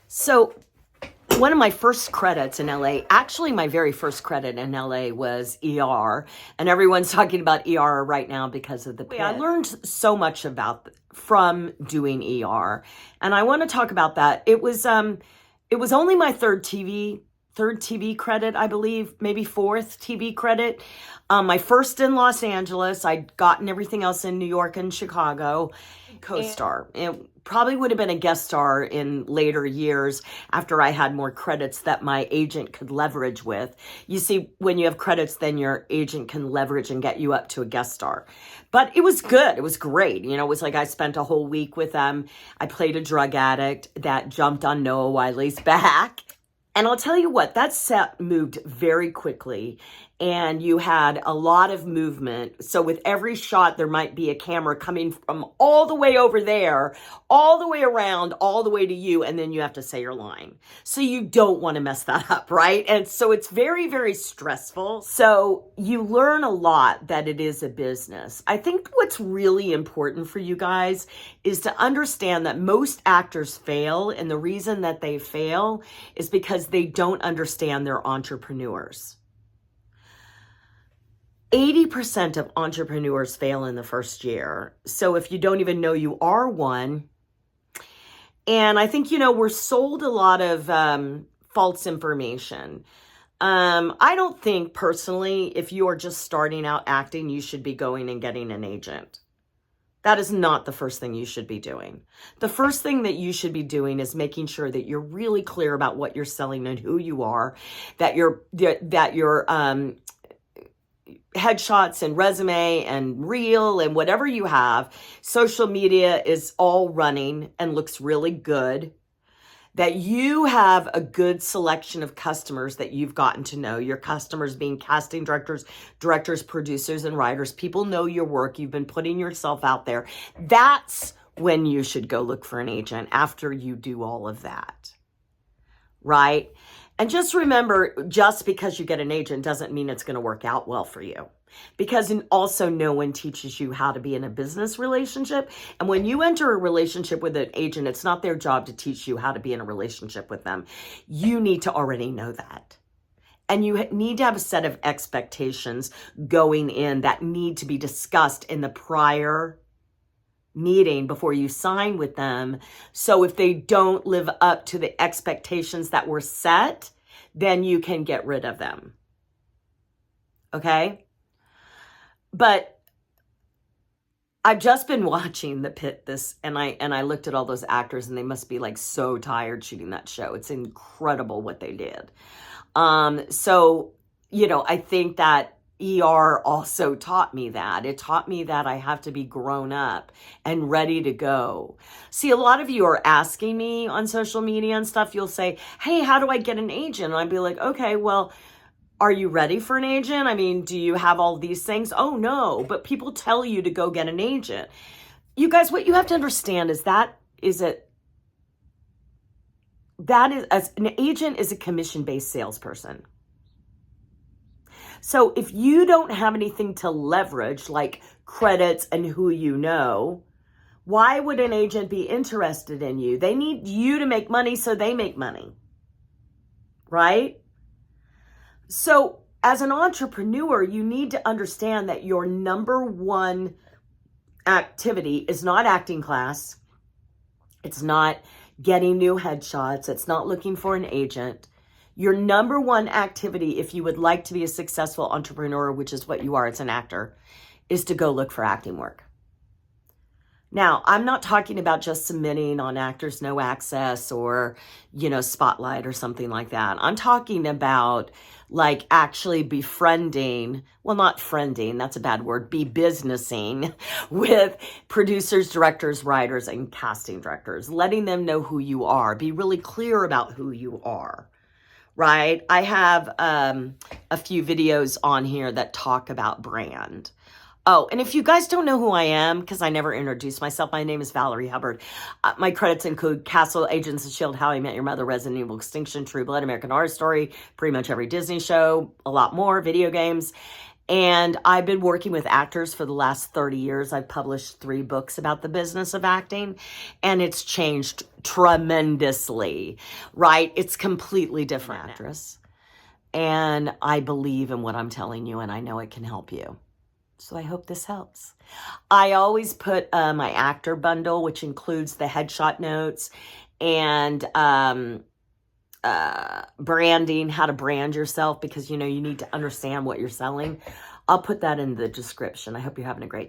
So one of my first credits in LA, actually my very first credit in LA was ER, and everyone's talking about ER right now because of the pit. I learned so much from doing ER, and I want to talk about that. It was only my third TV credit, I believe, maybe fourth TV credit. My first in Los Angeles. I'd gotten everything else in New York and Chicago. Co-star. It probably would have been a guest star in later years after I had more credits that my agent could leverage with. You see, when you have credits, then your agent can leverage and get you up to a guest star. But it was good. It was great. You know, it was like I spent a whole week with them. I played a drug addict that jumped on Noah Wiley's back. And I'll tell you what, that set moved very quickly, and you had a lot of movement. So with every shot, there might be a camera coming from all the way over there, all the way around, all the way to you, and then you have to say your line. So you don't want to mess that up, right? And so it's very, very stressful. So you learn a lot that it is a business. I think what's really important for you guys is to understand that most actors fail, and the reason that they fail is because they don't understand they're entrepreneurs. 80% of entrepreneurs fail in the first year. So if you don't even know you are one, and I think, we're sold a lot of false information. I don't think personally, if you are just starting out acting, you should be going and getting an agent. That is not the first thing you should be doing. The first thing that you should be doing is making sure that you're really clear about what you're selling and who you are, that your headshots and resume and reel and whatever you have, social media is all running and looks really good, that you have a good selection of customers that you've gotten to know. Your customers being casting directors, producers, and writers. People know your work. You've been putting yourself out there. That's when you should go look for an agent, after you do all of that, right? And just remember, just because you get an agent doesn't mean it's going to work out well for you. Because also no one teaches you how to be in a business relationship. And when you enter a relationship with an agent, it's not their job to teach you how to be in a relationship with them. You need to already know that. And you need to have a set of expectations going in that need to be discussed in the prior meeting before you sign with them. So if they don't live up to the expectations that were set, then you can get rid of them. Okay? But I've just been watching The Pit and I looked at all those actors, and they must be like so tired shooting that show. It's incredible what they did. So, I think that ER also taught me that. It taught me that I have to be grown up and ready to go. See, a lot of you are asking me on social media and stuff. You'll say, hey, how do I get an agent? And I'd be like, okay, well, are you ready for an agent? I mean, do you have all these things? Oh, no. But people tell you to go get an agent. You guys, what you have to understand is an agent is a commission-based salesperson. So if you don't have anything to leverage, like credits and who you know, why would an agent be interested in you? They need you to make money, so they make money, right? So as an entrepreneur, you need to understand that your number one activity is not acting class. It's not getting new headshots. It's not looking for an agent. Your number one activity, if you would like to be a successful entrepreneur, which is what you are as an actor, is to go look for acting work. Now, I'm not talking about just submitting on Actors No Access or, Spotlight or something like that. I'm talking about like actually befriending, well, not friending, that's a bad word, be businessing with producers, directors, writers, and casting directors, letting them know who you are. Be really clear about who you are. Right? I have a few videos on here that talk about brand. Oh, and if you guys don't know who I am, because I never introduced myself, my name is Valerie Hubbard. My credits include Castle, Agents of S.H.I.E.L.D., How I Met Your Mother, Resident Evil, Extinction, True Blood, American Horror Story, pretty much every Disney show, a lot more, video games. And I've been working with actors for the last 30 years. I've published 3 books about the business of acting, and it's changed tremendously, right? It's completely different actress. And I believe in what I'm telling you, and I know it can help you. So I hope this helps. I always put my actor bundle, which includes the headshot notes and branding, how to brand yourself, because you need to understand what you're selling. I'll put that in the description. I hope you're having a great day.